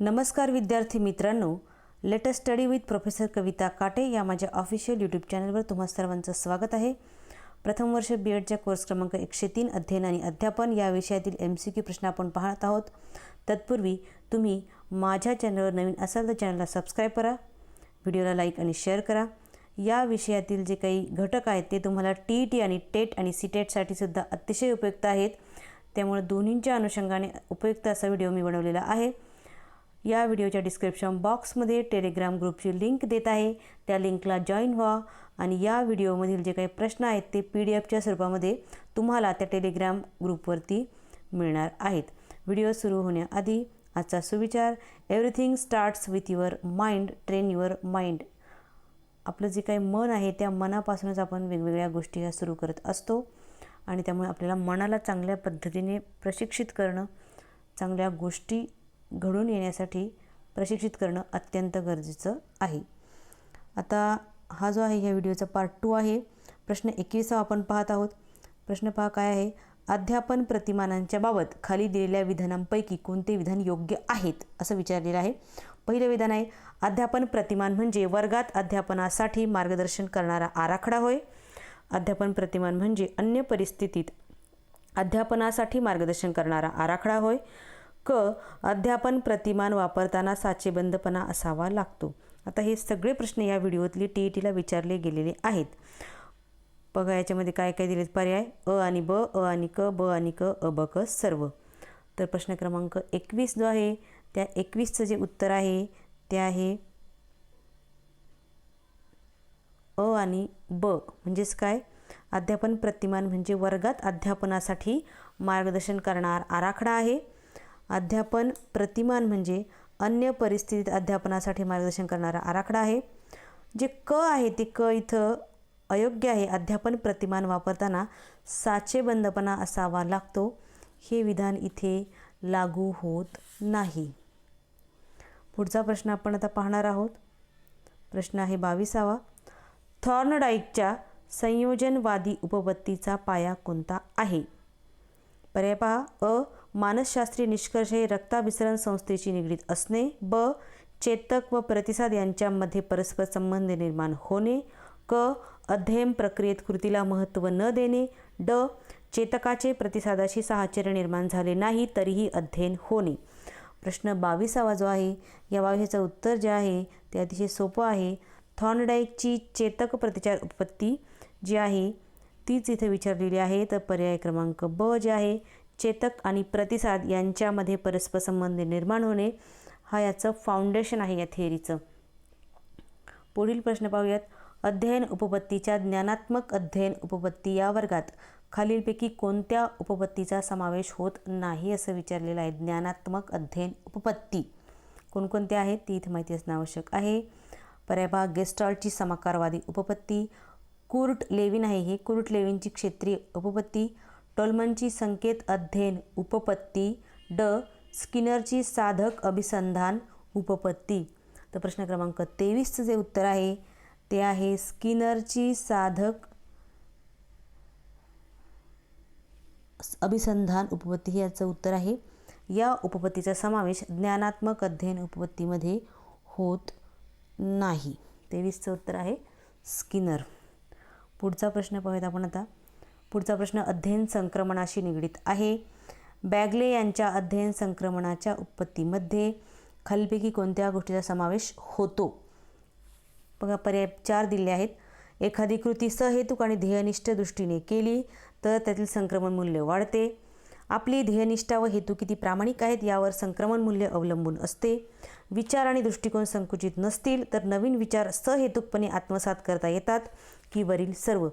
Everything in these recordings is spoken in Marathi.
नमस्कार विद्यार्थी मित्रांनो, लेटेस्ट स्टडी विथ प्रोफेसर कविता काटे या माझ्या ऑफिशियल यूट्यूब चॅनलवर तुम्हा सर्वांचं स्वागत आहे। प्रथम वर्ष बीएडच्या कोर्स क्रमांक 103 अध्ययन आणि अध्यापन या विषयातील MCQ प्रश्न आपण पाहत आहोत। तत्पूर्वी तुम्ही माझ्या चॅनलवर नवीन असाल तर चॅनलला सबस्क्राइब करा, व्हिडिओला लाईक आणि शेअर करा। या विषयातील जे काही घटक आहेत ते तुम्हाला TET आणि टेट आणि सीटेटसाठी सुद्धा अतिशय उपयुक्त आहेत, त्यामुळे दोन्हींच्या अनुषंगाने उपयुक्त असा व्हिडिओ मी बनवलेला आहे। या व्हिडिओच्या डिस्क्रिप्शन बॉक्समध्ये टेलिग्राम ग्रुपची लिंक देत आहे, त्या लिंकला जॉईन व्हा आणि या व्हिडिओमधील जे काही प्रश्न आहेत ते PDFच्या स्वरूपामध्ये तुम्हाला त्या टेलिग्राम ग्रुपवरती मिळणार आहेत। व्हिडिओ सुरू होण्याआधी आजचा सुविचार, everything starts with your mind, train your mind. आपलं जे काही मन आहे त्या मनापासूनच आपण वेगवेगळ्या गोष्टी ह्या सुरू करत असतो आणि त्यामुळे आपल्याला मनाला चांगल्या पद्धतीने प्रशिक्षित करणं, चांगल्या गोष्टी घडून येण्यासाठी प्रशिक्षित करणं अत्यंत गरजेचं आहे। आता हा जो आहे ह्या व्हिडिओचा पार्ट 2 आहे। प्रश्न 21 आपण पाहत आहोत। प्रश्न पहा काय आहे, अध्यापन प्रतिमानांच्या बाबत खाली दिलेल्या विधानांपैकी कोणते विधान योग्य आहेत असं विचारलेलं आहे। पहिलं विधान आहे, अध्यापन प्रतिमान म्हणजे वर्गात अध्यापनासाठी मार्गदर्शन करणारा आराखडा होय। अध्यापन प्रतिमान म्हणजे अन्य परिस्थितीत अध्यापनासाठी मार्गदर्शन करणारा आराखडा होय। क, अध्यापन प्रतिमान वापरताना साचेबंदपणा असावा लागतो। आता हे सगळे प्रश्न या व्हिडिओतली TETला विचारले गेलेले आहेत। बघा याच्यामध्ये काय काय दिलेत पर्याय, अ आणि ब, अ आणि क, ब आणि क, अ ब क सर्व। तर प्रश्न क्रमांक 21 जो आहे त्या 21चं जे उत्तर आहे ते आहे अ आणि ब। म्हणजेच काय, अध्यापन प्रतिमान म्हणजे वर्गात अध्यापनासाठी मार्गदर्शन करणार आराखडा आहे। अध्यापन प्रतिमान म्हणजे अन्य परिस्थितीत अध्यापनासाठी मार्गदर्शन करणारा आराखडा आहे। जे क आहे ते क इथं अयोग्य आहे। अध्यापन प्रतिमान वापरताना साचेबंदपणा असावा लागतो, हे विधान इथे लागू होत नाही। पुढचा प्रश्न आपण आता पाहणार आहोत। प्रश्न आहे 22वा, थॉर्नडाईकच्या संयोजनवादी उपपत्तीचा पाया कोणता आहे? पर्याय पहा, अ, मानसशास्त्रीय निष्कर्ष हे रक्ताभिसरण संस्थेशी निगडीत असणे। ब, चेतक व प्रतिसाद यांच्यामध्ये परस्पर संबंध निर्माण होणे। क, अध्ययन प्रक्रियेत कृतीला महत्त्व न देणे। ड, चेतकाचे प्रतिसादाशी साहचर्य निर्माण झाले नाही तरीही अध्ययन होणे। प्रश्न 22वा जो आहे या 22चं उत्तर जे आहे ते अतिशय सोपं आहे। थॉर्नडाईकची चेतक प्रतिचार उपपत्ती जी आहे तीच इथे विचारलेली आहे। तर पर्याय क्रमांक ब जे आहे, चेतक आणि प्रतिसाद यांच्यामध्ये परस्पर संबंध निर्माण होणे, हा याचं फाउंडेशन आहे या थिअरीचं। पुढील प्रश्न पाहूयात, अध्ययन उपपत्तीच्या ज्ञानात्मक अध्ययन उपपत्ती या वर्गात खालीलपैकी कोणत्या उपपत्तीचा समावेश होत नाही असं विचारलेलं आहे। ज्ञानात्मक अध्ययन उपपत्ती कोणकोणत्या आहेत ती इथे माहिती असणं आवश्यक आहे। पर्याय पहा, गेस्टाल्टची समाकारवादी उपपत्ती, कुर्ट लेविन आहे हे कुर्ट लेविनची क्षेत्रीय उपपत्ती, टोलमनची संकेत अध्ययन उपपत्ती, ड, स्किनरची साधक अभिसंधान उपपत्ती। तर प्रश्न क्रमांक 23चं जे उत्तर आहे ते आहे स्किनरची साधक अभिसंधान उपपत्ती, हे याचं उत्तर आहे। या उपपत्तीचा समावेश ज्ञानात्मक अध्ययन उपपत्तीमध्ये होत नाही। 23चं उत्तर आहे स्किनर। पुढचा प्रश्न पाहूयात आपण आता। पुढचा प्रश्न अध्ययन संक्रमणाशी निगडीत आहे। बॅगले यांच्या अध्ययन संक्रमणाच्या उपपत्तीमध्ये खालीलपैकी कोणत्या गोष्टीचा समावेश होतो? बघा पर्याय 4 दिले आहेत। एखादी कृती सहेतुक आणि ध्येयनिष्ठ दृष्टीने केली तर त्यातील संक्रमण मूल्य वाढते। आपली ध्येयनिष्ठा व हेतू किती प्रामाणिक आहेत यावर संक्रमण मूल्य अवलंबून असते। विचार आणि दृष्टिकोन संकुचित नसतील तर नवीन विचार सहेतुकपणे आत्मसात करता येतात की वरील सर्व।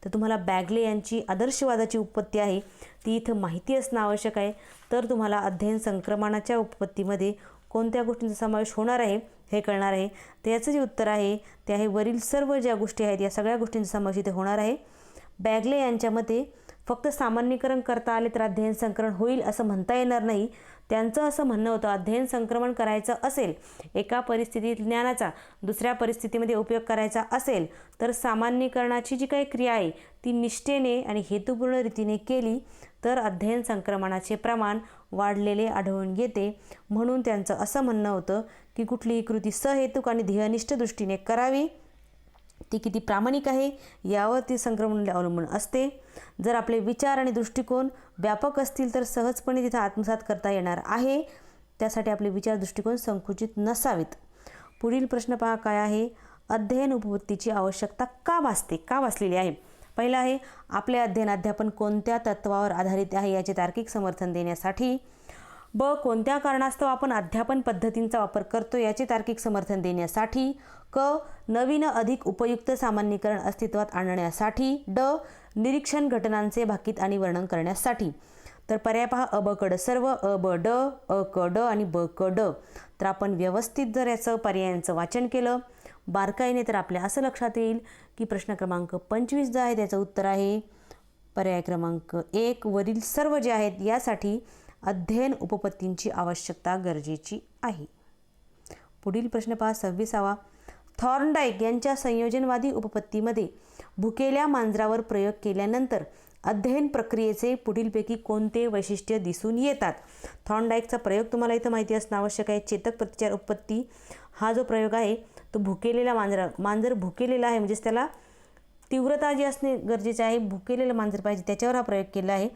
तर तुम्हाला बॅगले यांची आदर्शवादाची उपपत्ती आहे ती इथं माहिती असणं आवश्यक आहे। तर तुम्हाला अध्ययन संक्रमणाच्या उपपत्तीमध्ये कोणत्या गोष्टींचा समावेश होणार आहे हे कळणार आहे। तर याचं जे उत्तर आहे ते आहे वरील सर्व ज्या गोष्टी आहेत या सगळ्या गोष्टींचा समावेश इथे होणार आहे। बॅगले यांच्या मते फक्त सामान्यीकरण करता आले तर अध्ययन संक्रमण होईल असं म्हणता येणार नाही. त्यांचं असं म्हणणं होतं, अध्ययन संक्रमण करायचं असेल, एका परिस्थितीत ज्ञानाचा दुसऱ्या परिस्थितीमध्ये उपयोग करायचा असेल तर सामान्यीकरणाची जी काही क्रिया आहे ती निष्ठेने आणि हेतुपूर्ण रीतीने केली तर अध्ययन संक्रमणाचे प्रमाण वाढलेले आढळून येते. म्हणून त्यांचं असं म्हणणं होतं की कुठलीही कृती सहेतुक आणि ध्येयनिष्ठ दृष्टीने करावी, ती किती प्रामाणिक आहे यावर ती संक्रमण अवलंबून असते. जर आपले विचार आणि दृष्टिकोन व्यापक असतील तर सहजपणे तिथं आत्मसात करता येणार आहे. त्यासाठी आपले विचार दृष्टिकोन संकुचित नसावेत. पुढील प्रश्न पहा काय आहे, अध्ययन उपपत्तीची आवश्यकता का भासते, का भासलेली आहे. पहिला आहे, आपले अध्ययन अध्यापन कोणत्या तत्वावर आधारित आहे याचे तार्किक समर्थन देण्यासाठी. ब, कोणत्या कारणास्तव आपण अध्यापन पद्धतींचा वापर करतो याचे तार्किक समर्थन देण्यासाठी. क, नवीन अधिक उपयुक्त सामान्यीकरण अस्तित्वात आणण्यासाठी. ड, निरीक्षण घटनांचे भाकीत आणि वर्णन करण्यासाठी. तर पर्याय पहा, अ ब क ड सर्व, अ ब ड, अ क ड आणि ब क ड. तर आपण व्यवस्थित जर याचं पर्यायांचं वाचन केलं बारकाईने तर आपल्या असं लक्षात येईल की प्रश्न क्रमांक 25 जो आहे त्याचं उत्तर आहे पर्याय क्रमांक 1. वरील सर्व जे आहेत यासाठी अध्ययन उपपत्तींची आवश्यकता गरजेची आहे. पुढील प्रश्न पहा 26वा. थॉर्नडाईक यांच्या संयोजनवादी उपपत्तीमध्ये भुकेल्या मांजरावर प्रयोग केल्यानंतर अध्ययन प्रक्रियेचे पुढीलपैकी कोणते वैशिष्ट्य दिसून येतात. थॉर्नडाईकचा प्रयोग तुम्हाला इथं माहिती असणं आवश्यक आहे. चेतक प्रतिचार उपपत्ती हा जो प्रयोग आहे तो भुकेलेला मांजर भुकेलेला आहे म्हणजेच त्याला तीव्रता जी असणे गरजेचे आहे, भुकेलेलं मांजर पाहिजे त्याच्यावर हा प्रयोग केला आहे.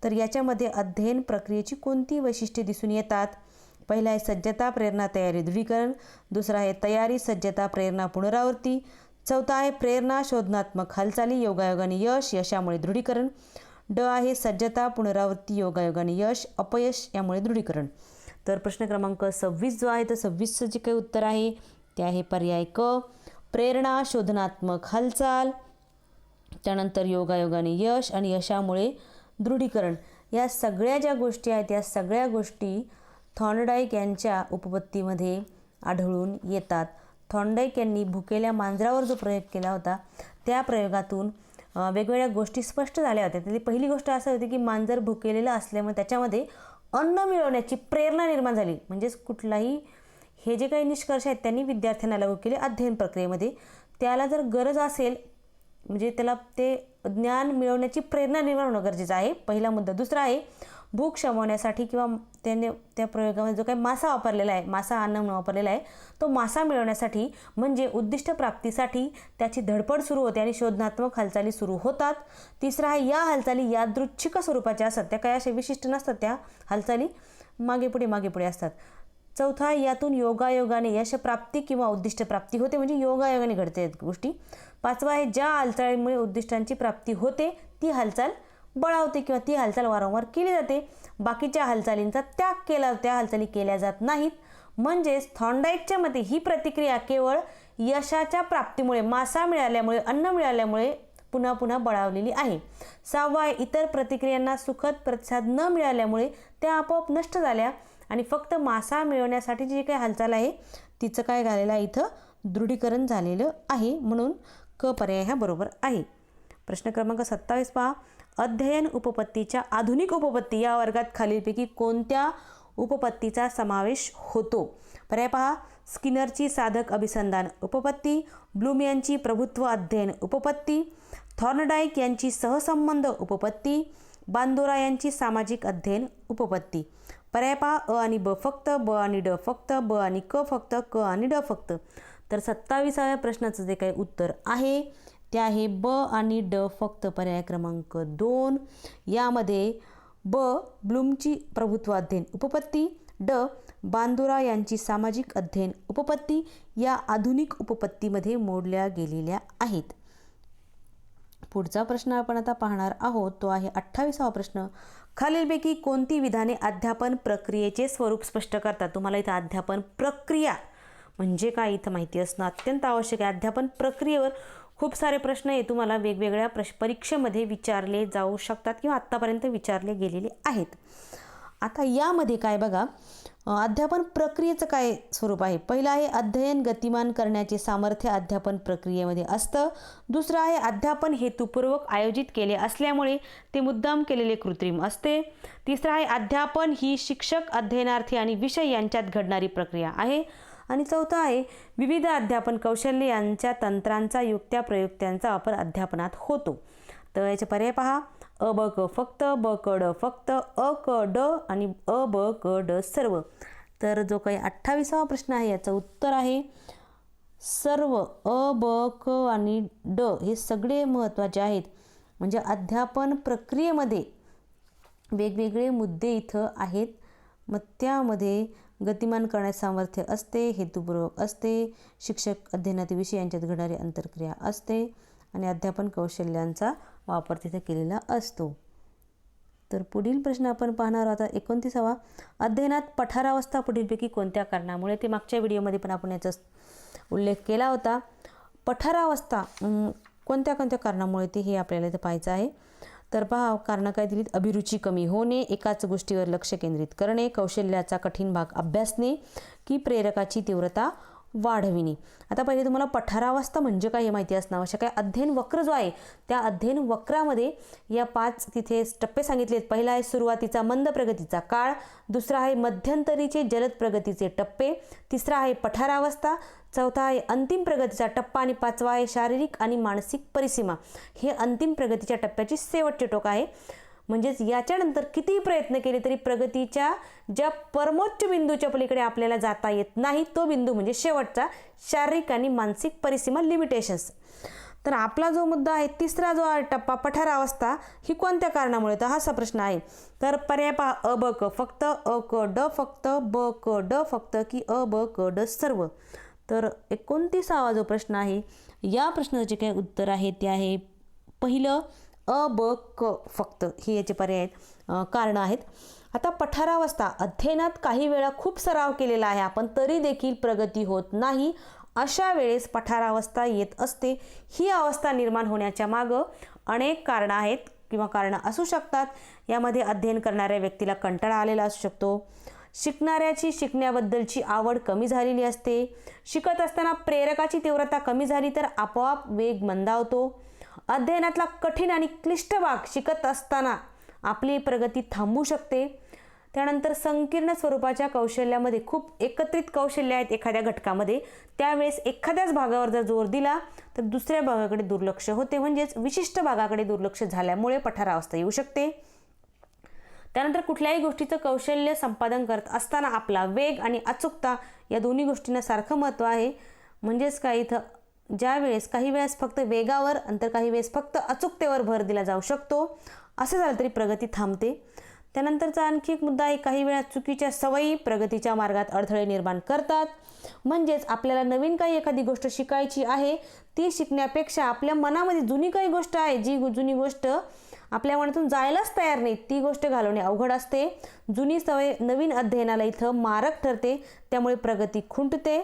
तर याच्यामध्ये अध्ययन प्रक्रियेची कोणती वैशिष्ट्ये दिसून येतात. पहिला आहे सज्जता, प्रेरणा, तयारी, दृढीकरण. दुसरा आहे तयारी, सज्जता, प्रेरणा, पुनरावृत्ती. चौथा आहे प्रेरणा, शोधनात्मक हालचाली, योगायोगाने यश, यशामुळे दृढीकरण. ड आहे सज्जता, पुनरावृत्ती, योगायोगाने यश, अपयश यामुळे दृढीकरण. तर प्रश्न क्रमांक 26 जो आहे तर 26चं जे काही उत्तर आहे ते आहे पर्याय क, प्रेरणा, शोधनात्मक हालचाल, त्यानंतर योगायोगाने यश आणि यशामुळे दृढीकरण. या सगळ्या ज्या गोष्टी आहेत या सगळ्या गोष्टी थॉर्नडाईक यांच्या उपपत्तीमध्ये आढळून येतात. थॉर्नडाईक यांनी भुकेल्या मांजरावर जो प्रयोग केला होता त्या प्रयोगातून वेगवेगळ्या गोष्टी स्पष्ट झाल्या होत्या. त्यातली पहिली गोष्ट असं होती की मांजर भुकेलेलं असल्यामुळे त्याच्यामध्ये अन्न मिळवण्याची प्रेरणा निर्माण झाली. म्हणजेच कुठलाही हे जे काही निष्कर्ष आहेत त्यांनी विद्यार्थ्यांना लागू केले अध्ययन प्रक्रियेमध्ये. त्याला जर गरज असेल म्हणजे त्याला ते ज्ञान मिळवण्याची प्रेरणा निर्माण होणं गरजेचं आहे, पहिला मुद्दा. दुसरा आहे भूक शमवण्यासाठी किंवा त्याने त्या प्रयोगामध्ये जो काही मासा वापरलेला आहे, मासा अन्न म्हणून वापरलेला आहे, तो मासा मिळवण्यासाठी म्हणजे उद्दिष्ट प्राप्तीसाठी त्याची धडपड सुरू होते आणि शोधनात्मक हालचाली सुरू होतात. तिसरा आहे या हालचाली यादृच्छिक स्वरूपाच्या असतात, त्या काही अशा विशिष्ट नसतात, त्या हालचाली मागे पुढे असतात. चौथा यातून योगायोगाने यशप्राप्ती किंवा उद्दिष्ट प्राप्ती होते, म्हणजे योगायोगाने घडते गोष्टी. पाचवा आहे ज्या हालचालीमुळे उद्दिष्टांची प्राप्ती होते ती हालचाल बळावते किंवा ती हालचाल वारंवार केली जाते. बाकीच्या हालचालींचा त्याग केला, त्या हालचाली केल्या जात नाहीत. म्हणजेच थॉर्नडाईकच्या मते ही प्रतिक्रिया केवळ यशाच्या प्राप्तीमुळे, मासा मिळाल्यामुळे, अन्न मिळाल्यामुळे पुन्हा पुन्हा बळावलेली आहे. सहावा आहे इतर प्रतिक्रियांना सुखद प्रतिसाद न मिळाल्यामुळे त्या आपोआप नष्ट झाल्या आणि फक्त मासा मिळवण्यासाठी जी काही हालचाल आहे तिचं काय झालेलं आहे इथं दृढीकरण झालेलं आहे. म्हणून क पर्याय हा बरोबर आहे. प्रश्न क्रमांक 27 पहा. अध्ययन उपपत्तीच्या आधुनिक उपपत्ती या वर्गात खालीलपैकी कोणत्या उपपत्तीचा समावेश होतो. पर्याय पहा, स्किनरची साधक अभिसंधान उपपत्ती, ब्लूम यांची प्रभुत्व अध्ययन उपपत्ती, थॉर्नडाईक यांची सहसंबंध उपपत्ती, बांदोरा यांची सामाजिक अध्ययन उपपत्ती. पर्याय पहा, अ आणि ब फक्त, ब आणि ड फक्त, ब आणि क फक्त, क आणि ड फक्त. तर 27व्या प्रश्नाचं जे काही उत्तर आहे ते आहे ब आणि ड फक्त, पर्याय क्रमांक 2. यामध्ये ब ब्लूमची प्रभुत्व अध्ययन उपपत्ती, ड बांदोरा यांची सामाजिक अध्ययन उपपत्ती या आधुनिक उपपत्तीमध्ये मोडल्या गेलेल्या आहेत. पुढचा प्रश्न आपण आता पाहणार आहोत तो आहे 28वा प्रश्न. खालीलपैकी कोणती विधाने अध्यापन प्रक्रियेचे स्वरूप स्पष्ट करतात. तुम्हाला इथं अध्यापन प्रक्रिया म्हणजे काय इथं माहिती असणं अत्यंत आवश्यक आहे. अध्यापन प्रक्रियेवर खूप सारे प्रश्न हे तुम्हाला वेगवेगळ्या परीक्षेमध्ये विचारले जाऊ शकतात किंवा आत्तापर्यंत विचारले गेलेले आहेत. आता यामध्ये काय बघा, अध्यापन प्रक्रियेचं काय स्वरूप आहे. पहिलं आहे अध्ययन गतिमान करण्याचे सामर्थ्य अध्यापन प्रक्रियेमध्ये असतं. दुसरं आहे अध्यापन हेतुपूर्वक आयोजित केले असल्यामुळे ते मुद्दाम केलेले कृत्रिम असते. तिसरं आहे अध्यापन ही शिक्षक, अध्ययनार्थी आणि विषय यांच्यात घडणारी प्रक्रिया आहे. आणि चौथं आहे विविध अध्यापन कौशल्य यांच्या तंत्रांचा, युक्त्या, प्रयुक्त्यांचा वापर अध्यापनात होतो. तर याचे पर्याय पहा. अ ब क फक्त, ब क ड फक्त, अ क ड आणि अ ब क ड सर्व. तर जो काही 28वा प्रश्न आहे याचं उत्तर आहे सर्व. अ ब क आणि ड हे सगळे महत्त्वाचे आहेत. म्हणजे अध्यापन प्रक्रियेमध्ये वेगवेगळे मुद्दे इथं आहेत. मग त्यामध्ये गतिमान करण्याचे सामर्थ्य असते, हेतुपूर्वक असते, शिक्षक, अध्ययनातील विषय यांच्यात घडणारी आंतरक्रिया असते आणि अध्यापन कौशल्यांचा वापर तिथे केलेला असतो. तर पुढील प्रश्न आपण पाहणार आहोत 29वा. अध्ययनात पठारावस्था पुढीलपैकी कोणत्या कारणामुळे? ते मागच्या व्हिडिओमध्ये पण आपण याचा उल्लेख केला होता. पठारावस्था कोणत्या कोणत्या कारणामुळे ते हे आपल्याला इथं पाहायचं आहे. तर पहा कारणं काय दिलीत. अभिरुची कमी होणे, एकाच गोष्टीवर लक्ष केंद्रित करणे, कौशल्याचा कठीण भाग अभ्यासणे की प्रेरकाची तीव्रता वाढविणे. आता पहिले तुम्हाला पठारावस्था म्हणजे काय हे माहिती असणं आवश्यक आहे. अध्ययन वक्र जो आहे त्या अध्ययन वक्रामध्ये या 5 तिथे टप्पे सांगितलेत. पहिला आहे सुरुवातीचा मंद प्रगतीचा काळ, दुसरा आहे मध्यंतरीचे जलद प्रगतीचे टप्पे, तिसरा आहे पठारावस्था, चौथा आहे अंतिम प्रगतीचा टप्पा आणि पाचवा आहे शारीरिक आणि मानसिक परिसीमा. हे अंतिम प्रगतीच्या टप्प्याची शेवटचे टोक आहे. म्हणजेच याच्यानंतर कितीही प्रयत्न केले तरी प्रगतीच्या ज्या परमोच्च बिंदूच्या पलीकडे आपल्याला जाता येत नाही तो बिंदू म्हणजे शेवटचा शारीरिक आणि मानसिक परिसीमा, लिमिटेशन्स. तर आपला जो मुद्दा आहे तिसरा जो टप्पा पठारावस्था ही कोणत्या कारणामुळे, तर हाच प्रश्न आहे. तर पर्याय पहा. अ ब क फक्त, अ क ड फक्त, ब क ड फक्त की अ ब क ड सर्व. तर 29वा जो प्रश्न आहे या प्रश्नाचे काय उत्तर आहे ते आहे पहिलं अ ब क फक्त. हे याचे पर्याय आहेत, कारणं आहेत. आता पठारावस्था अध्ययनात काही वेळा खूप सराव केलेला आहे आपण तरी देखील प्रगती होत नाही, अशा वेळेस पठारावस्था येत असते. ही अवस्था निर्माण होण्याच्या मागं अनेक कारणं आहेत किंवा कारणं असू शकतात. यामध्ये अध्ययन करणाऱ्या व्यक्तीला कंटाळा आलेला असू शकतो, शिकणाऱ्याची शिकण्याबद्दलची आवड कमी झालेली असते, शिकत असताना प्रेरकाची तीव्रता कमी झाली तर आपोआप वेग मंदावतो, अध्ययनातला कठीण आणि क्लिष्ट भाग शिकत असताना आपली प्रगती थांबू शकते, त्यानंतर संकीर्ण स्वरूपाच्या कौशल्यामध्ये खूप एकत्रित कौशल्य आहेत एखाद्या घटकामध्ये, त्यावेळेस एखाद्याच भागावर जर जोर दिला तर दुसऱ्या भागाकडे दुर्लक्ष होते, म्हणजेच विशिष्ट भागाकडे दुर्लक्ष झाल्यामुळे पठारावस्था येऊ शकते. त्यानंतर कुठल्याही गोष्टीचं कौशल्य संपादन करत असताना आपला वेग आणि अचूकता या दोन्ही गोष्टींना सारखं महत्त्व आहे. म्हणजेच काय इथं ज्या वेळेस काही वेळेस फक्त वेगावर तर काही वेळेस फक्त अचूकतेवर भर दिला जाऊ शकतो, असं झालं तरी प्रगती थांबते. त्यानंतरचा आणखी एक मुद्दा आहे, काही वेळा चुकीच्या सवयी प्रगतीच्या मार्गात अडथळे निर्माण करतात. म्हणजेच आपल्याला नवीन काही एखादी गोष्ट शिकायची आहे, ती शिकण्यापेक्षा आपल्या मनामध्ये जुनी काही गोष्ट आहे, जी जुनी गोष्ट आपल्या मनातून जायलाच तयार नाही, ती गोष्ट घालवणे अवघड असते. जुनी सवय नवीन अध्ययनाला इथं मारक ठरते, त्यामुळे प्रगती खुंटते,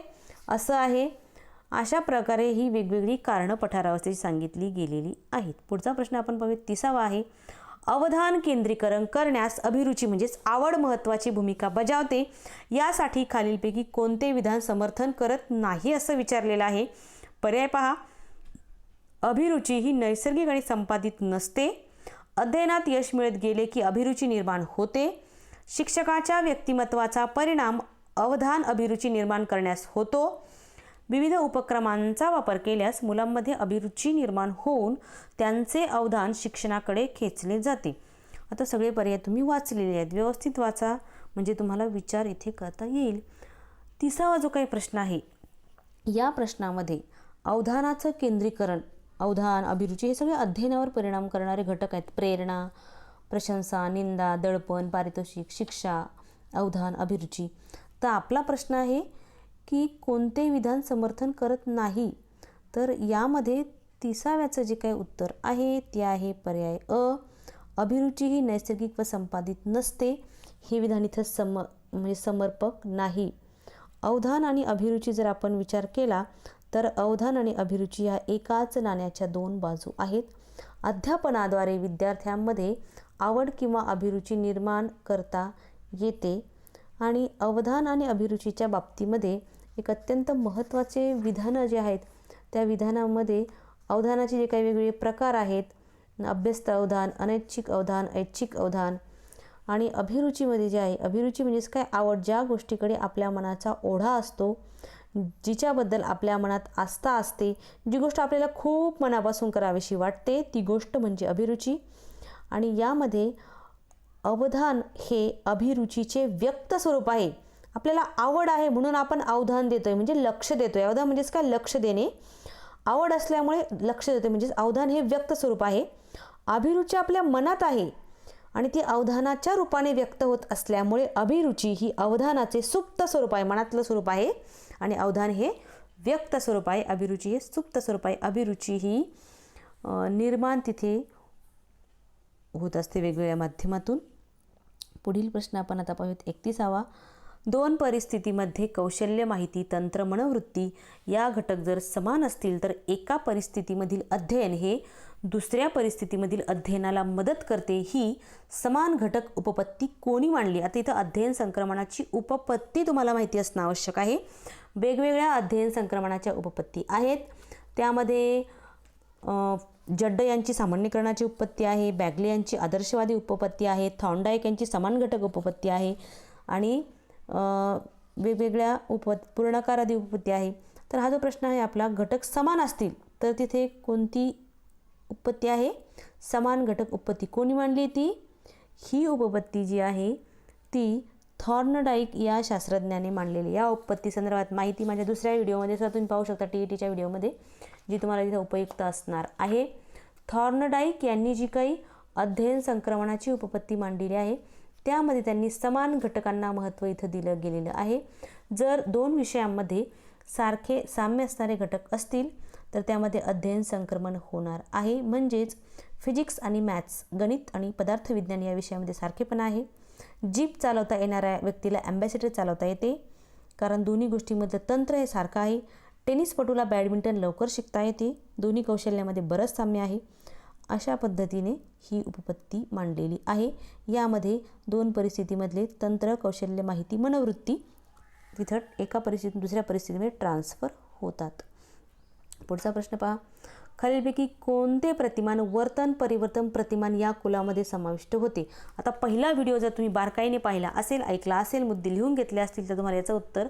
असं आहे. अशा प्रकारे ही वेगवेगळी कारणं पठारावस्थेची सांगितली गेलेली आहेत. पुढचा प्रश्न आपण पाहूया 30वा आहे. अवधान केंद्रीकरण करण्यास अभिरुची म्हणजेच आवड महत्त्वाची भूमिका बजावते, यासाठी खालीलपैकी कोणते विधान समर्थन करत नाही असं विचारलेलं आहे. पर्याय पहा. अभिरुची ही नैसर्गिक आणि संपादित नसते, अध्ययनात यश मिळत गेले की अभिरुची निर्माण होते, शिक्षकाच्या व्यक्तिमत्वाचा परिणाम अवधान अभिरुची निर्माण करण्यास होतो, विविध उपक्रमांचा वापर केल्यास मुलांमध्ये अभिरुची निर्माण होऊन त्यांचे अवधान शिक्षणाकडे खेचले जाते. आता सगळे पर्याय तुम्ही वाचलेले आहेत, व्यवस्थित वाचा म्हणजे तुम्हाला विचार इथे करता येईल. 30वा जो काही प्रश्न आहे या प्रश्नामध्ये अवधानाचं केंद्रीकरण, अवधान, अभिरुची हे सगळे अध्ययनावर परिणाम करणारे घटक आहेत. प्रेरणा, प्रशंसा, निंदा, दडपण, पारितोषिक, शिक्षा, अवधान, अभिरुची. तर आपला प्रश्न आहे की कोणते विधान समर्थन करत नाही, तर यामध्ये 30व्याचं जे काही उत्तर आहे ते आहे पर्याय अ. अभिरुची ही नैसर्गिक व संपादित नसते, हे विधान इथं म्हणजे समर्पक नाही. अवधान आणि अभिरुची जर आपण विचार केला तर अवधान आणि अभिरुची ह्या एकाच नाण्याच्या 2 बाजू आहेत. अध्यापनाद्वारे विद्यार्थ्यांमध्ये आवड किंवा अभिरुची निर्माण करता येते. आणि अवधान आणि अभिरुचीच्या बाबतीमध्ये एक अत्यंत महत्त्वाचे विधानं जे आहेत त्या विधानामध्ये अवधानाचे जे काही वेगवेगळे प्रकार आहेत, अभ्यस्त अवधान, अनैच्छिक अवधान, ऐच्छिक अवधान, आणि अभिरुचीमध्ये जे आहे, अभिरुची म्हणजेच काय, आवड, ज्या गोष्टीकडे आपल्या मनाचा ओढा असतो, जिच्याबद्दल आपल्या मनात आस्था असते, जी गोष्ट आपल्याला खूप मनापासून करावीशी वाटते, ती गोष्ट म्हणजे अभिरुची. आणि यामध्ये अवधान हे अभिरुचीचे व्यक्त स्वरूप आहे. आपल्याला आवड आहे म्हणून आपण अवधान देतोय, म्हणजे लक्ष देतोय. अवधान म्हणजेच काय, लक्ष देणे. आवड असल्यामुळे लक्ष देते, म्हणजेच अवधान हे व्यक्त स्वरूप आहे. अभिरुची आपल्या मनात आहे आणि ती अवधानाच्या रूपाने व्यक्त होत असल्यामुळे अभिरुची ही अवधानाचे सुप्त स्वरूप आहे, मनातलं स्वरूप आहे. आणि अवधान हे व्यक्त स्वरूप आहे, अभिरुची हे सुप्त स्वरूप आहे. अभिरुची ही निर्माण तिथे होत असते वेगवेगळ्या माध्यमातून. पुढील प्रश्न आपण आता पाहूयात 31वा. दोन परिस्थितीमध्ये कौशल्य, माहिती, तंत्र, मनोवृत्ती या घटक जर समान असतील तर एका परिस्थितीमधील अध्ययन हे दुसऱ्या परिस्थितीमधील अध्ययनाला मदत करते. ही समान घटक उपपत्ती कोणी मांडली? आता इथं अध्ययन संक्रमणाची उपपत्ती तुम्हाला माहिती असणं आवश्यक आहे. वेगवेगळ्या अध्ययन संक्रमणाच्या उपपत्ती आहेत. त्यामध्ये जड्ड यांची सामान्यीकरणाची उपपत्ती आहे, बॅगले यांची आदर्शवादी उपपत्ती आहे, थॉर्नडाईक यांची समान घटक उपपत्ती आहे, आणि वेगवेगळ्या पूर्णाकार उपपत्ती आहे. तर हा जो प्रश्न आहे आपला, घटक समान असतील तर तिथे कोणती उपपत्ती आहे? समान घटक उपपत्ती. कोणी मांडली ती? ही उपपत्ती जी आहे ती थॉर्नडाईक या शास्त्रज्ञाने मांडलेली. या उपपत्ती संदर्भात माहिती माझ्या दुसऱ्या व्हिडिओमध्ये सुद्धा तुम्ही पाहू शकता, TETच्या व्हिडिओमध्ये, जी तुम्हाला तिथे उपयुक्त असणार आहे. थॉर्नडाईक यांनी जी काही अध्ययन संक्रमणाची उपपत्ती मांडलेली आहे त्यामध्ये त्यांनी समान घटकांना महत्त्व इथं दिलं गेलेलं आहे. जर दोन विषयांमध्ये सारखे साम्य असणारे घटक असतील तर त्यामध्ये अध्ययन संक्रमण होणार आहे. म्हणजेच फिजिक्स आणि मॅथ्स, गणित आणि पदार्थविज्ञान या विषयामध्ये सारखेपणा आहे. जीप चालवता येणाऱ्या व्यक्तीला ॲम्बॅसेडर चालवता येते, कारण दोन्ही गोष्टींमधलं तंत्र हे सारखं आहे. टेनिसपटूला बॅडमिंटन लवकर शिकता येते, दोन्ही कौशल्यामध्ये बरंच साम्य आहे. अशा पद्धतीने ही उपपत्ती मांडलेली आहे. यामध्ये दोन परिस्थितीमधले तंत्र, कौशल्य, माहिती, मनोवृत्ती तिथं एका परिस्थितीतून दुसऱ्या परिस्थितीमध्ये ट्रान्सफर होतात. पुढचा प्रश्न पहा. खालीलपैकी कोणते प्रतिमान वर्तन परिवर्तन प्रतिमान या कुलामध्ये समाविष्ट होते? आता पहिला व्हिडिओ जर तुम्ही बारकाईने पाहिला असेल, ऐकला असेल, मुद्दे लिहून घेतले असतील तर तुम्हाला याचं उत्तर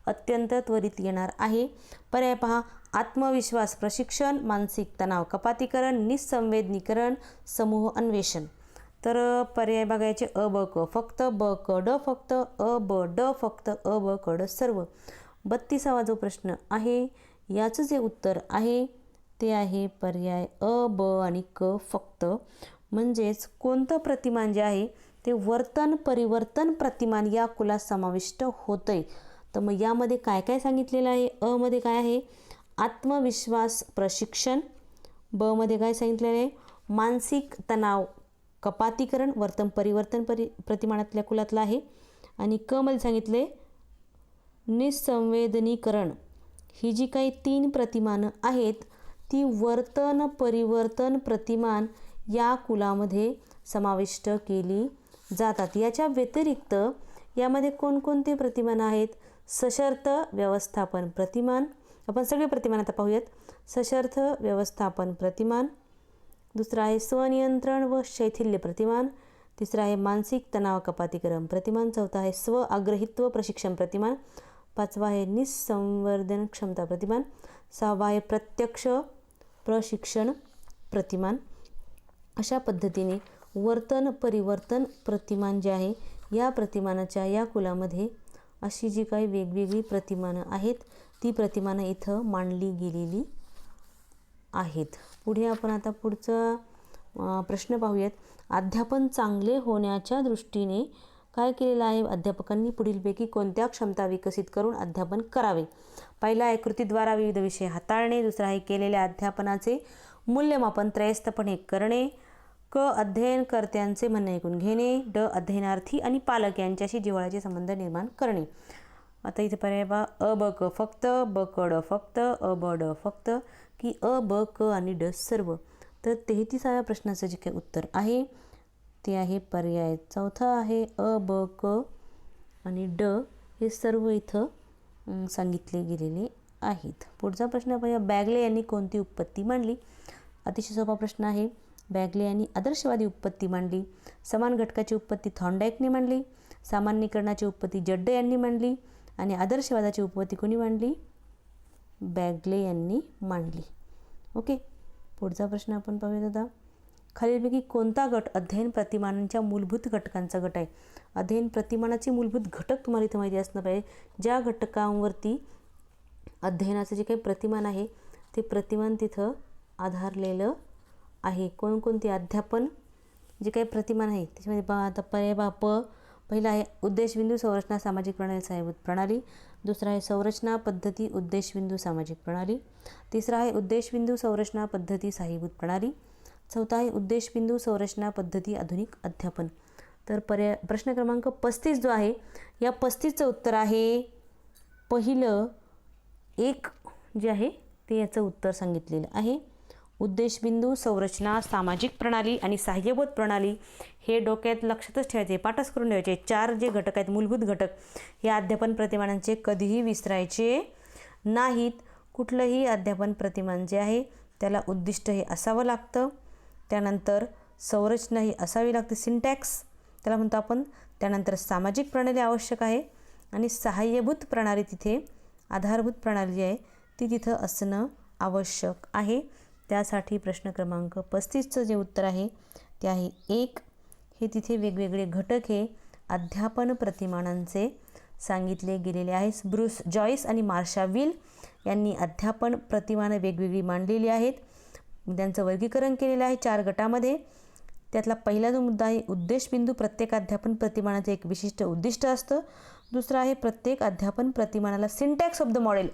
अत्यंत त्वरित येणार आहे. पर्याय पहा. आत्मविश्वास प्रशिक्षण, मानसिक तणाव कपातीकरण, निसंवेदनीकरण, समूह अन्वेषण. तर पर्याय बघायचे अ ब क फक्त, ब क ड फक्त, अ ब ड फक्त, अ ब क ड सर्व. 32वा जो प्रश्न आहे याचं जे उत्तर आहे ते आहे पर्याय अ ब आणि क फक्त. म्हणजेच कोणतं प्रतिमान जे आहे ते वर्तन परिवर्तन प्रतिमान या कुलात समाविष्ट होतंय. तर मग यामध्ये काय काय सांगितलेलं आहे? अ मध्ये काय आहे? आत्मविश्वास प्रशिक्षण. ब मध्ये काय सांगितलेलं आहे? मानसिक तणाव कपातीकरण, वर्तन परिवर्तन प्रतिमानातल्या कुलातलं आहे. आणि क मध्ये सांगितले निसंवेदनीकरण. ही जी काही 3 प्रतिमानं आहेत ती वर्तन परिवर्तन प्रतिमान या कुलामध्ये समाविष्ट केली जातात. याच्या व्यतिरिक्त यामध्ये कोणकोणते प्रतिमान आहेत? सशर्त व्यवस्थापन प्रतिमान. आपण सगळे प्रतिमान आता पाहूयात. सशर्त व्यवस्थापन प्रतिमान. दुसरं आहे स्वनियंत्रण व शैथिल्य प्रतिमान. तिसरं आहे मानसिक तणाव कपातीकरण प्रतिमान. चौथा आहे स्व आग्रहित्व प्रशिक्षण प्रतिमान. 5वा आहे निसंवर्धन क्षमता प्रतिमान. 6वा आहे प्रत्यक्ष प्रशिक्षण प्रतिमान. अशा पद्धतीने वर्तन परिवर्तन प्रतिमान जे आहे या प्रतिमानाच्या या कुलामध्ये अशी जी काही वेगवेगळी प्रतिमानं आहेत ती प्रतिमानं इथं मांडली गेलेली आहेत. पुढे आपण आता पुढचा प्रश्न पाहूयात. अध्यापन चांगले होण्याच्या दृष्टीने काय केलेलं आहे? अध्यापकांनी पुढीलपैकी कोणत्या क्षमता विकसित करून अध्यापन करावे? पहिला आहे कृतीद्वारा विविध विषय हाताळणे. दुसरा आहे केलेल्या अध्यापनाचे मूल्यमापन त्रयस्थपणे करणे. क अध्ययनकर्त्यांचे म्हणणे ऐकून घेणे. ड अध्ययनार्थी आणि पालक यांच्याशी जिव्हाळ्याचे संबंध निर्माण करणे. आता इथे पर्याय पहा. अ ब क फक्त, ब क ड फक्त, अ ब ड फक्त, की अ ब क आणि ड सर्व. तर 33व्या प्रश्नाचं जे काही उत्तर आहे ते आहे पर्याय चौथा आहे अ, ब, क आणि ड हे सर्व इथं सांगितले गेलेले आहेत. पुढचा प्रश्न पाहूया. बॅगले यांनी कोणती उत्पत्ती मांडली? अतिशय सोपा प्रश्न आहे. बॅगले यांनी आदर्शवादी उत्पत्ती मांडली. समान घटकाची उत्पत्ती थॉर्नडाईकने मांडली. सामान्यीकरणाची उत्पत्ती जड्ड यांनी मांडली आणि आदर्शवादाची उत्पत्ती कोणी मांडली? बॅगले यांनी मांडली. ओके, पुढचा प्रश्न आपण पाहूया. आता खालीलपैकी कोणता गट अध्ययन प्रतिमानांच्या मूलभूत घटकांचा गट आहे? अध्ययन प्रतिमानाचे मूलभूत घटक तुम्हाला इथं माहिती असणं पाहिजे. ज्या घटकांवरती अध्ययनाचं जे काही प्रतिमान आहे ते प्रतिमान तिथं आधारलेलं आहे. कोणकोणती? अध्यापन जे काही प्रतिमान आहे त्याच्यामध्ये पहा आता पर्याय पहा. पहिला आहे उद्देशबिंदू संरचना सामाजिक प्रणाली सहाय्यभूत प्रणाली. दुसरा आहे संरचना पद्धती उद्देशबिंदू सामाजिक प्रणाली. तिसरा आहे उद्देशबिंदू संरचना पद्धती सहाय्यभूत प्रणाली. चौथा आहे उद्देशबिंदू संरचना पद्धती आधुनिक अध्यापन. तर प्रश्न क्रमांक 35 जो आहे या 35चं उत्तर आहे पहिलं एक जे आहे ते याचं उत्तर सांगितलेलं आहे. उद्देशबिंदू संरचना सामाजिक प्रणाली आणि सहाय्यभूत प्रणाली हे डोक्यात लक्षातच ठेवायचे, पाठच करून ठेवायचे. 4 जे घटक आहेत मूलभूत घटक हे अध्यापन प्रतिमानांचे कधीही विसरायचे नाहीत. कुठलंही अध्यापन प्रतिमान जे आहे त्याला उद्दिष्ट हे असावं लागतं. त्यानंतर संरचना ही असावी लागते, सिंटॅक्स त्याला म्हणतो आपण. त्यानंतर सामाजिक प्रणाली आवश्यक आहे आणि सहाय्यभूत प्रणाली तिथे आधारभूत प्रणाली जी आहे ती तिथं असणं आवश्यक आहे. त्यासाठी प्रश्न क्रमांक 35चं जे उत्तर आहे ते आहे 1. हे तिथे वेगवेगळे घटक हे अध्यापन प्रतिमानांचे सांगितले गेलेले आहेत. ब्रूस जॉईस आणि मार्शा विल यांनी अध्यापन प्रतिमानं वेगवेगळी मांडलेली आहेत. त्यांचं वर्गीकरण केलेलं आहे 4 गटामध्ये. त्यातला पहिला जो मुद्दा आहे उद्देशबिंदू. प्रत्येक अध्यापन प्रतिमानाचं एक विशिष्ट उद्दिष्ट असतं. दुसरा आहे प्रत्येक अध्यापन प्रतिमानाला सिंटॅक्स ऑफ द मॉडेल,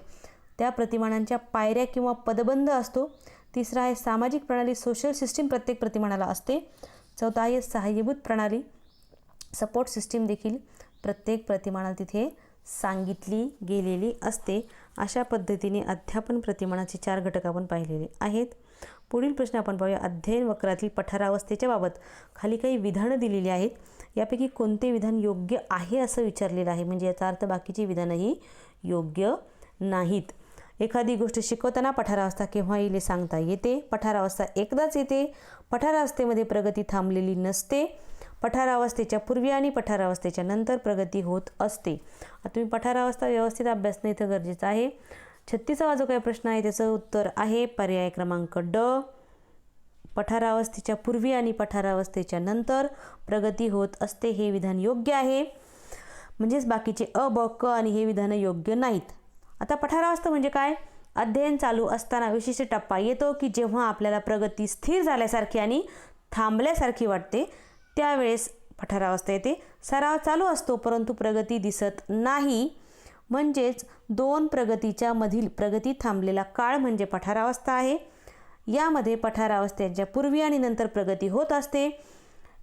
त्या प्रतिमानांच्या पायऱ्या किंवा पदबंध असतो. तिसरा आहे सामाजिक प्रणाली, सोशल सिस्टीम प्रत्येक प्रतिमानाला असते. चौथा आहे सहाय्यभूत प्रणाली, सपोर्ट सिस्टीम देखील प्रत्येक प्रतिमानाला तिथे सांगितली गेलेली असते. अशा पद्धतीने अध्यापन प्रतिमानाचे 4 घटक आपण पाहिलेले आहेत. पुढील प्रश्न आपण पाहूया. अध्ययन वक्रातील पठारावस्थेच्या बाबत खाली काही विधानं दिलेली आहेत. यापैकी कोणते विधान योग्य आहे असं विचारलेलं आहे. म्हणजे याचा अर्थ बाकीची विधानंही योग्य नाहीत. एखादी गोष्ट शिकवताना पठारावस्था केव्हा येईल सांगता येते. पठारावस्था एकदाच येते. पठारावस्थेमध्ये प्रगती थांबलेली नसते. पठारावस्थेच्या पूर्वी आणि पठारावस्थेच्या नंतर प्रगती होत असते. आता तुम्ही पठारावस्था व्यवस्थित अभ्यासणं इथं गरजेचं आहे. 36वा जो काही प्रश्न आहे त्याचं उत्तर आहे पर्याय क्रमांक ड. पठारावस्थेच्या पूर्वी आणि पठारावस्थेच्या नंतर प्रगती होत असते हे विधान योग्य आहे. म्हणजेच बाकीचे अ, ब, क आणि हे विधानं योग्य नाहीत. आता पठारावस्था म्हणजे काय? अध्ययन चालू असताना विशिष्ट टप्पा येतो की जेव्हा आपल्याला प्रगती स्थिर झाल्यासारखी आणि थांबल्यासारखी वाटते त्यावेळेस पठारावस्था येते. सराव चालू असतो परंतु प्रगती दिसत नाही. म्हणजेच 2 प्रगतीच्या मधील प्रगती थांबलेला काळ म्हणजे पठारावस्था आहे. यामध्ये पठारावस्थेच्या पूर्वी आणि नंतर प्रगती होत असते.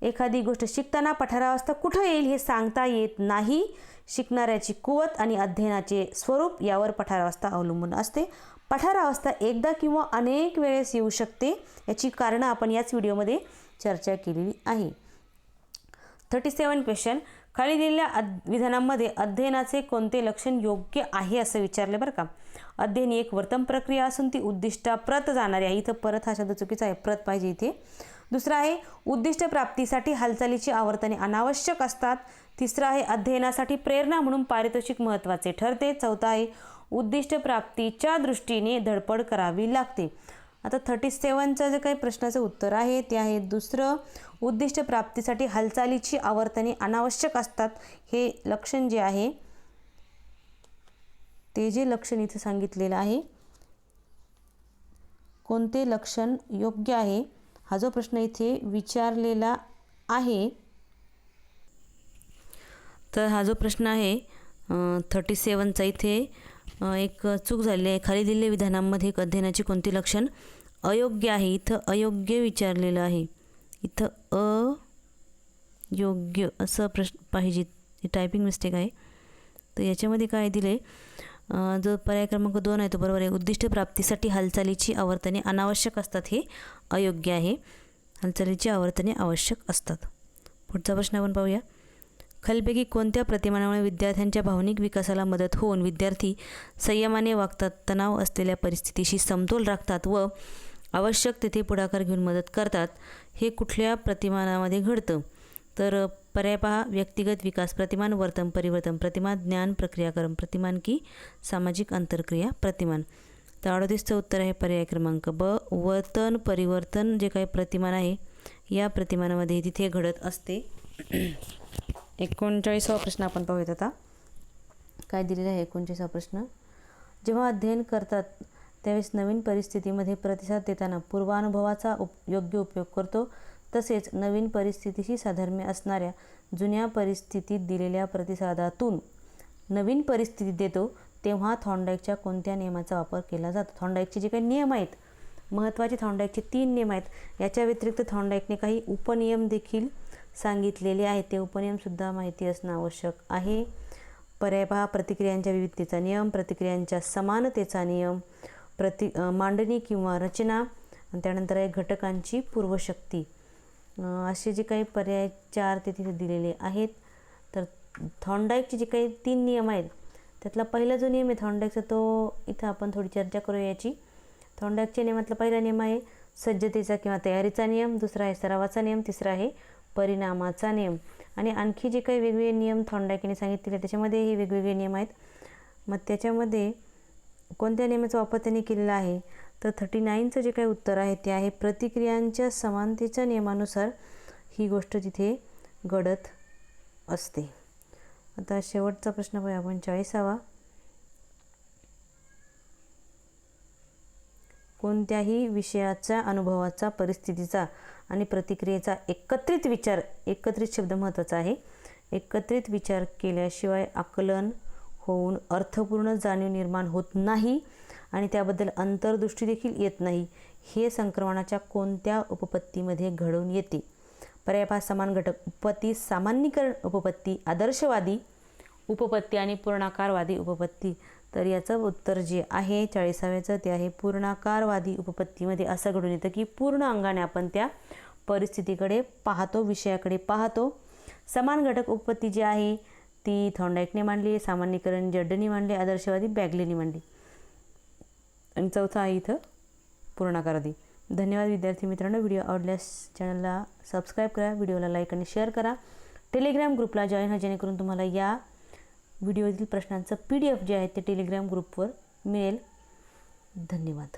एखादी गोष्ट शिकताना पठारावस्था कुठं येईल हे सांगता येत नाही. शिकणाऱ्याची कुवत आणि अध्ययनाचे स्वरूप यावर पठारावस्था अवलंबून असते. पठारावस्था एकदा किंवा अनेक वेळेस येऊ शकते. याची कारणं आपण याच व्हिडिओमध्ये चर्चा केलेली आहे. 37 क्वेश्चन. खाली दिलेल्या विधानांमध्ये अध्ययनाचे कोणते लक्षण योग्य आहे असं विचारले बरं का. अध्ययन ही एक वर्तन प्रक्रिया असून ती उद्दिष्टाप्रत जाणारी आहे. इथं परत हा शब्द चुकीचा आहे, प्रत पाहिजे इथे. दुसरा आहे उद्दिष्ट प्राप्तीसाठी हालचालीची आवर्तने अनावश्यक असतात. तिसरा आहे अध्ययनासाठी प्रेरणा म्हणून पारितोषिक महत्त्वाचे ठरते. चौथा आहे उद्दिष्ट प्राप्तीच्या दृष्टीने धडपड करावी लागते. आता 37चं जे काही प्रश्नाचं उत्तर आहे ते आहे दुसरं. उद्दिष्ट प्राप्तीसाठी हालचालीची आवर्तने अनावश्यक असतात हे लक्षण जे आहे ते जे लक्षण इथे सांगितलेलं आहे कोणते लक्षण योग्य आहे हा जो प्रश्न इथे विचारलेला आहे. तर हा जो प्रश्न आहे 37चा इथे एक चूक झालेली आहे. खाली दिलेल्या विधानांमध्ये अध्ययनाची कोणती लक्षण अयोग्य आहे. इथं अयोग्य विचारलेलं आहे. इथं अयोग्य असं प्रश्न पाहिजे. ही टायपिंग मिस्टेक आहे. तर याच्यामध्ये काय दिले जो पर्याय क्रमांक 2 आहे तो बरोबर आहे. उद्दिष्ट प्राप्तीसाठी हालचालीची आवर्तने अनावश्यक असतात हे अयोग्य आहे. हालचालीची आवर्तने आवश्यक असतात. पुढचा प्रश्न आपण पाहूया. खालीलपैकी कोणत्या प्रतिमानामुळे विद्यार्थ्यांच्या भावनिक विकासाला मदत होऊन विद्यार्थी संयमाने वागतात, तणाव असलेल्या परिस्थितीशी समतोल राखतात व आवश्यक तेथे पुढाकार घेऊन मदत करतात? हे कुठल्या प्रतिमानामध्ये घडतं? तर पर्याय पहा. व्यक्तिगत विकास, प्रतिमान वर्तन परिवर्तन, प्रतिमान ज्ञान प्रक्रियाक्रम, प्रतिमान की सामाजिक आंतरक्रिया प्रतिमान. तर 38चं उत्तर आहे पर्याय क्रमांक ब. वर्तन परिवर्तन जे काही प्रतिमान आहे या प्रतिमानामध्ये तिथे घडत असते. 39वा प्रश्न आपण पाहूयात आता. काय दिलेला आहे 39वा प्रश्न. जेव्हा अध्ययन करतात त्यावेळेस नवीन परिस्थितीमध्ये प्रतिसाद देताना पूर्वानुभवाचा योग्य उपयोग करतो, तसेच नवीन परिस्थितीशी साधर्म्य असणाऱ्या जुन्या परिस्थितीत दिलेल्या प्रतिसादातून नवीन परिस्थितीत देतो, तेव्हा थॉर्नडाईकच्या कोणत्या नियमाचा वापर केला जातो? थॉर्नडाईकचे जे काही नियम आहेत, महत्त्वाचे थॉर्नडाईकचे 3 नियम आहेत. याच्या व्यतिरिक्त थॉर्नडाईकने काही उपनियम देखील सांगितलेले आहेत. ते उपनियमसुद्धा माहिती असणं आवश्यक आहे. पर्याय पहा. प्रतिक्रियांच्या विविधतेचा नियम, प्रतिक्रियांच्या समानतेचा नियम, मांडणी किंवा रचना, आणि त्यानंतर आहे घटकांची पूर्वशक्ती. असे जे काही पर्याय 4 ते तिथे दिलेले आहेत. तर थॉर्नडाईकचे जे काही 3 नियम आहेत त्यातला पहिला जो नियम आहे थॉर्नडाईकचा, तो इथं आपण थोडी चर्चा करूया याची. थॉर्नडाईकच्या नियमातला पहिला नियम आहे सज्जतेचा किंवा तयारीचा नियम, दुसरा आहे सरावाचा नियम, तिसरा आहे परिणामाचा नियम. आणि आणखी जे काही वेगवेगळे नियम थॉर्नडाईकने सांगितलेले त्याच्यामध्ये हे वेगवेगळे नियम आहेत. मग त्याच्यामध्ये कोणत्या नियमाचा वापर त्यांनी केलेला आहे? तर 39चं जे काही उत्तर आहे ते आहे प्रतिक्रियांच्या समानतेच्या नियमानुसार ही गोष्ट तिथे घडत असते. आता शेवटचा प्रश्न पाहूया आपण 40वा. कोणत्याही विषयाच्या अनुभवाचा, परिस्थितीचा आणि प्रतिक्रियेचा एकत्रित विचार, एकत्रित शब्द महत्त्वाचा आहे, एकत्रित विचार केल्याशिवाय आकलन होऊन अर्थपूर्ण जाणीव निर्माण होत नाही आणि त्याबद्दल अंतर्दृष्टी देखील येत नाही. हे संक्रमणाच्या कोणत्या उपपत्तीमध्ये घडून येते? पर्याय पहा. समान घटक उपपत्ती, सामान्यीकरण उपपत्ती, आदर्शवादी उपपत्ती आणि पूर्णाकारवादी उपपत्ती. तर याचं उत्तर जे आहे 40व्याचं ते आहे पूर्णाकारवादी उपपत्तीमध्ये. असं घडून येतं की पूर्ण अंगाने आपण त्या परिस्थितीकडे पाहतो, विषयाकडे पाहतो. समान घटक उपपत्ती जी आहे ती थॉर्नडाईकने मांडली, सामान्यीकरण जड्डने मांडले, आदर्शवादी बॅगलेने मांडली, आणि चौथा आहे इथं पूर्णाकारवादी. धन्यवाद विद्यार्थी मित्रांनो. व्हिडिओ आवडल्यास चॅनलला सबस्क्राईब करा, व्हिडिओला लाईक आणि शेअर करा. टेलिग्राम ग्रुपला जॉईन व्हा जेणेकरून तुम्हाला या व्हिडिओतील प्रश्नांचं PDF जे आहे ते टेलिग्राम ग्रुपवर मिळेल. धन्यवाद.